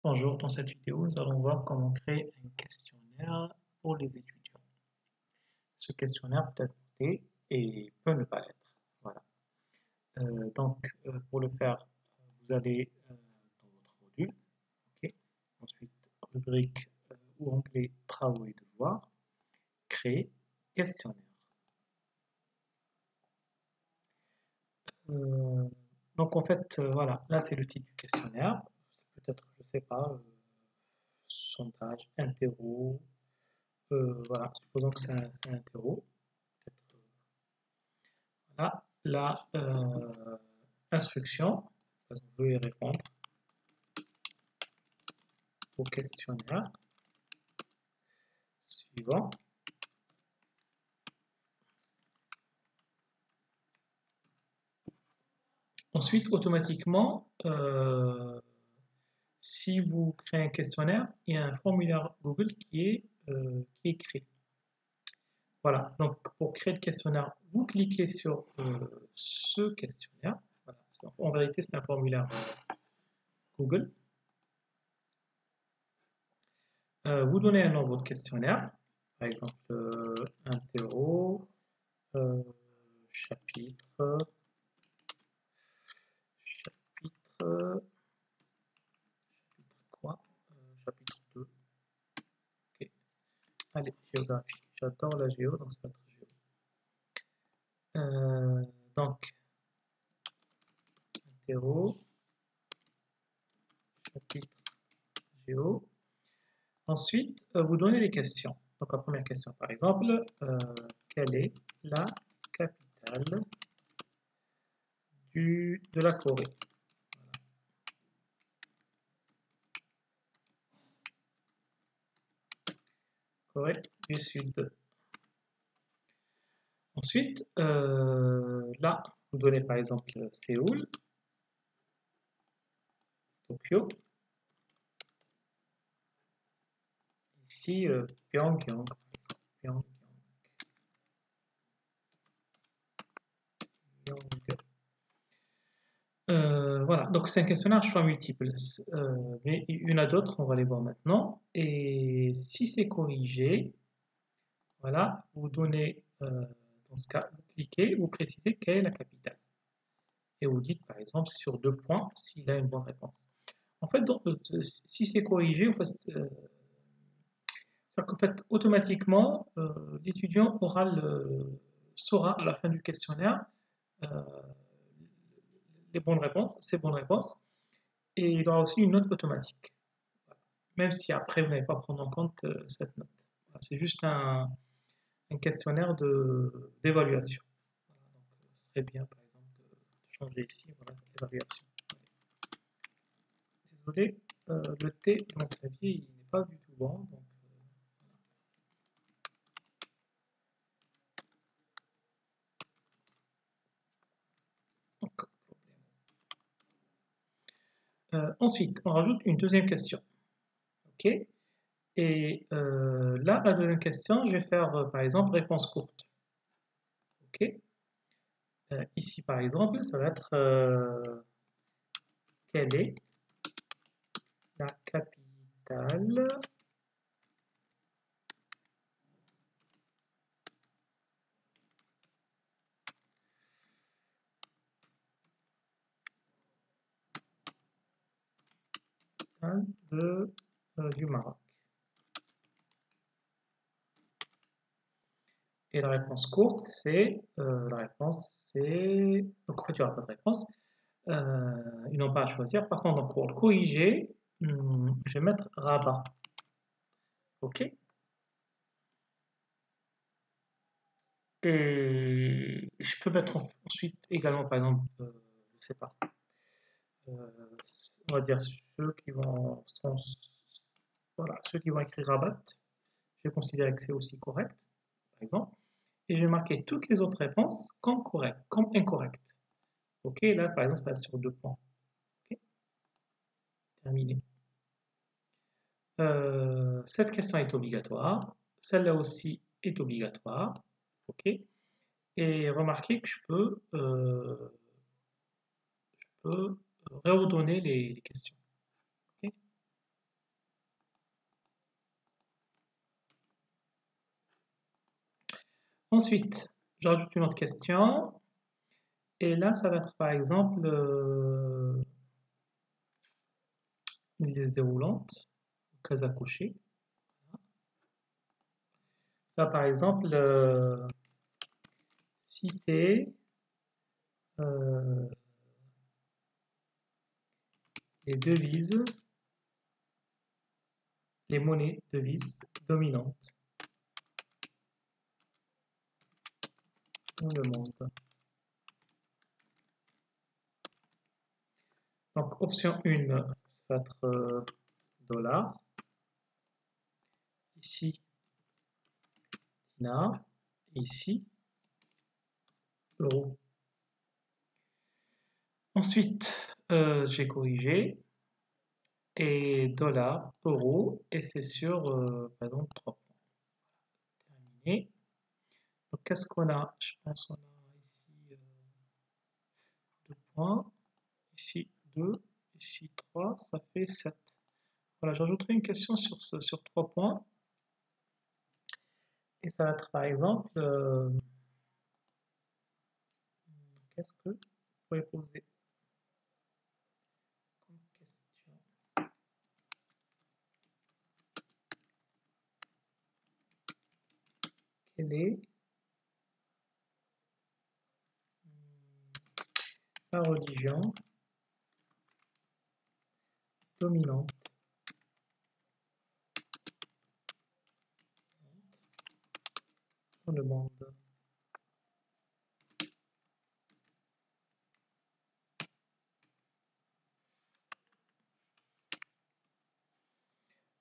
Bonjour, dans cette vidéo, nous allons voir comment créer un questionnaire pour les étudiants. Ce questionnaire peut être noté et peut ne pas l'être. Voilà. Pour le faire, vous allez dans votre module, ok. Ensuite, rubrique ou onglet Travaux et devoirs, créer questionnaire. Euh, voilà, là c'est le titre du questionnaire. Peut-être, je sais pas, sondage, interro. Voilà, supposons que c'est un interro. Voilà, la instruction, on veut y répondre au questionnaire suivant. Ensuite, automatiquement, si vous créez un questionnaire, il y a un formulaire Google qui est créé. Voilà, donc pour créer le questionnaire, vous cliquez sur ce questionnaire. Voilà. En vérité, c'est un formulaire Google. Vous donnez un nom à votre questionnaire, par exemple interro, chapitre, chapitre quoi? Chapitre 2. Ok. Allez, géographie. J'adore la géo, donc ça va être géo. Donc, interro, chapitre géo. Ensuite, vous donnez les questions. Donc, la première question, par exemple, quelle est la capitale de la Corée? Corée du Sud. Ensuite, là, vous donnez par exemple Séoul, Tokyo. Ici, Pyongyang, par exemple. Pyongyang. Voilà, donc c'est un questionnaire à choix multiples, mais il y en a d'autres, on va les voir maintenant. Et si c'est corrigé, voilà, vous donnez, dans ce cas, vous cliquez, vous précisez quelle est la capitale. Et vous dites par exemple sur 2 points s'il a une bonne réponse. En fait, si c'est corrigé, en fait, automatiquement, l'étudiant saura à la fin du questionnaire euh, les bonnes réponses, ses bonnes réponses, et il aura aussi une note automatique, même si après vous n'allez pas prendre en compte cette note. Voilà, c'est juste un questionnaire d'évaluation. Voilà, donc, ce serait bien, par exemple, de changer ici, voilà, l'évaluation. Désolé, le T de mon clavier, il n'est pas du tout bon, donc ensuite, on rajoute une deuxième question. OK? Et là, la deuxième question, je vais faire par exemple réponse courte. OK? Ici, par exemple, ça va être quelle est la capitale du Maroc? Et la réponse courte, c'est. Donc en fait, il n'y aura pas de réponse. Ils n'ont pas à choisir. Par contre, donc, pour le corriger, je vais mettre Rabat. OK? Et je peux mettre ensuite également, par exemple, je ne sais pas, on va dire voilà, ceux qui vont écrire Rabat, je vais considérer que c'est aussi correct, par exemple, et je vais marquer toutes les autres réponses comme correctes, comme incorrectes. OK, là, par exemple, ça sur 2 points. OK, terminé. Cette question est obligatoire, celle-là aussi est obligatoire. OK, et remarquez que je peux réordonner les questions. OK, Ensuite, j'ajoute une autre question. Et là, ça va être par exemple une liste déroulante, case à cocher. Là, par exemple, citer les devises, les monnaies devises dominantes dans le monde. Donc, option 1, ça va être dollar. Ici, dinar. Et ici, euro. Ensuite, j'ai corrigé. Et dollar, euro. Et c'est sur, par exemple, 3 points. Terminé. Donc, qu'est-ce qu'on a? Je pense qu'on a ici 2 points. Ici 2. Ici 3. Ça fait 7. Voilà, j'ajouterai une question sur 3 points. Et ça va être par exemple, qu'est-ce que vous pouvez poser comme question? Quelle est la religion dominante dans le monde?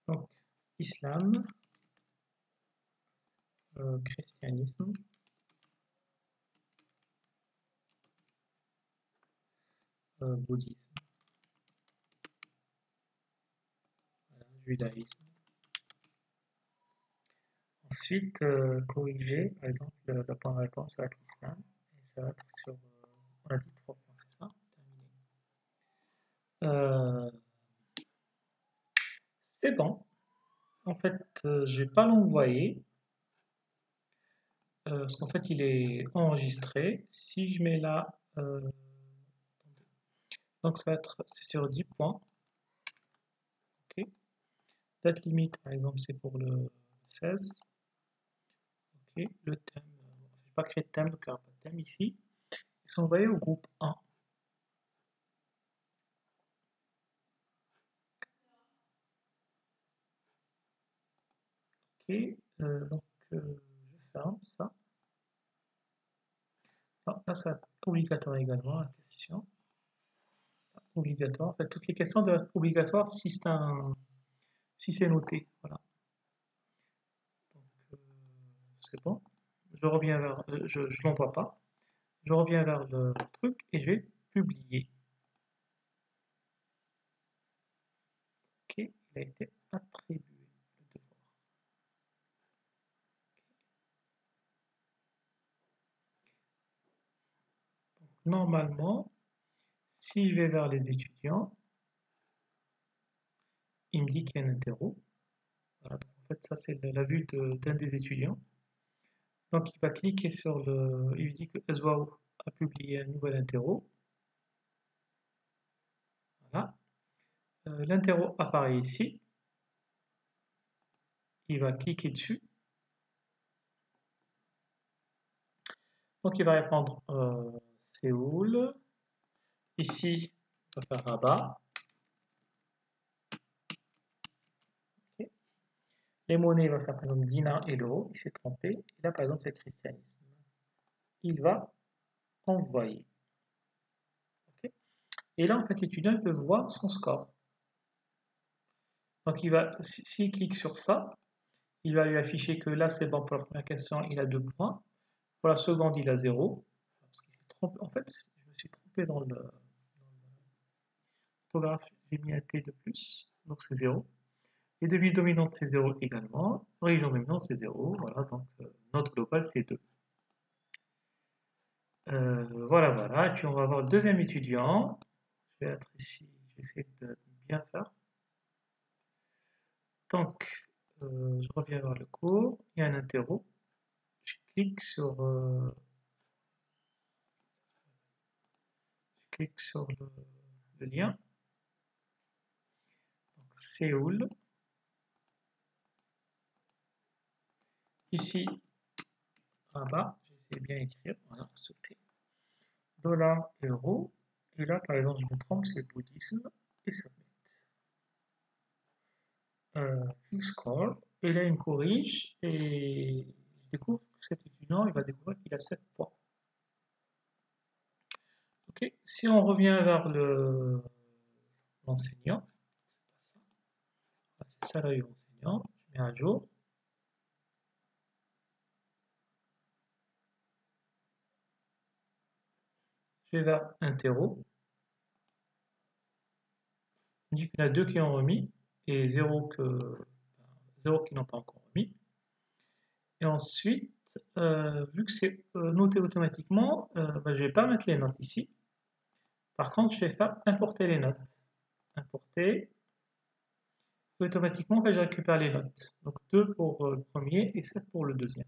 Donc, islam, christianisme, bouddhisme, voilà, judaïsme. Ensuite, corriger, par exemple, la bonne réponse va être l'islam, et ça va être sur, on a dit 3 points, c'est ça? Terminé. C'est bon. En fait, je vais pas l'envoyer, parce qu'en fait, il est enregistré. Si je mets là, donc ça va être, c'est sur 10 points. Ok. Date limite, par exemple, c'est pour le 16. Ok. Le thème, je n'ai pas créé de thème, donc il n'y aura pas de thème ici. Ils sont envoyés au groupe 1. Ok. Donc, je ferme ça. Ah, là, ça va être obligatoire également, la question. Obligatoire. En fait, toutes les questions doivent être obligatoires si c'est noté. Voilà. Donc, c'est bon. Je reviens vers, je l'envoie pas. Je reviens vers le truc et je vais publier. Ok, il a été attribué. Le devoir. Donc, normalement, si je vais vers les étudiants, il me dit qu'il y a un interro. Voilà, donc en fait, ça c'est la vue d'un des étudiants. Donc il va cliquer sur le. Il dit que Ezwaou a publié un nouvel interro. Voilà. L'interro apparaît ici. Il va cliquer dessus. Donc il va répondre Séoul. Ici, on va faire Rabat. Okay. Les monnaies, il va faire par exemple dinar et l'euro. Il s'est trompé. Et là, par exemple, c'est le christianisme. Il va envoyer. Okay. Et là, en fait, l'étudiant peut voir son score. Donc, il va, s'il clique sur ça, il va lui afficher que là, c'est bon pour la première question, il a 2 points. Pour la seconde, il a 0. Parce qu'il s'est trompé. En fait, je me suis trompé dans l'orthographe, j'ai mis un T de plus, donc c'est 0. Les devises dominantes, c'est 0 également. Religion dominante, c'est 0. Voilà, donc notre global, c'est 2. Voilà, voilà. Et puis on va voir le deuxième étudiant. Je vais être ici, je vais essayer de bien faire. Donc, je reviens vers le cours. Il y a un interro. Je clique sur, je clique sur le lien. Donc, Séoul. Ici, en bas, j'essaie bien écrire, voilà, sauter. Dollar, euro. Et là, par exemple, je me trompe, c'est bouddhisme. Et submit. Fill score. Et là, il me corrige. Et je découvre que cet étudiant, il va découvrir qu'il a 7 points. Ok. Si on revient vers l'enseignant, c'est ça là, l'enseignant, je mets à jour. Je vais vers interro. Il me dit qu'il y en a 2 qui ont remis et 0 qui n'ont pas encore remis. Et ensuite, vu que c'est noté automatiquement, je ne vais pas mettre les notes ici. Par contre, je vais faire importer les notes. Importer. Et automatiquement, je récupère les notes. Donc 2 pour le premier et 7 pour le deuxième.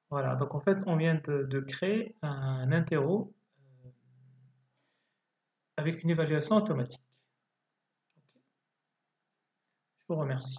Voilà, donc en fait, on vient de créer un interro avec une évaluation automatique. Je vous remercie.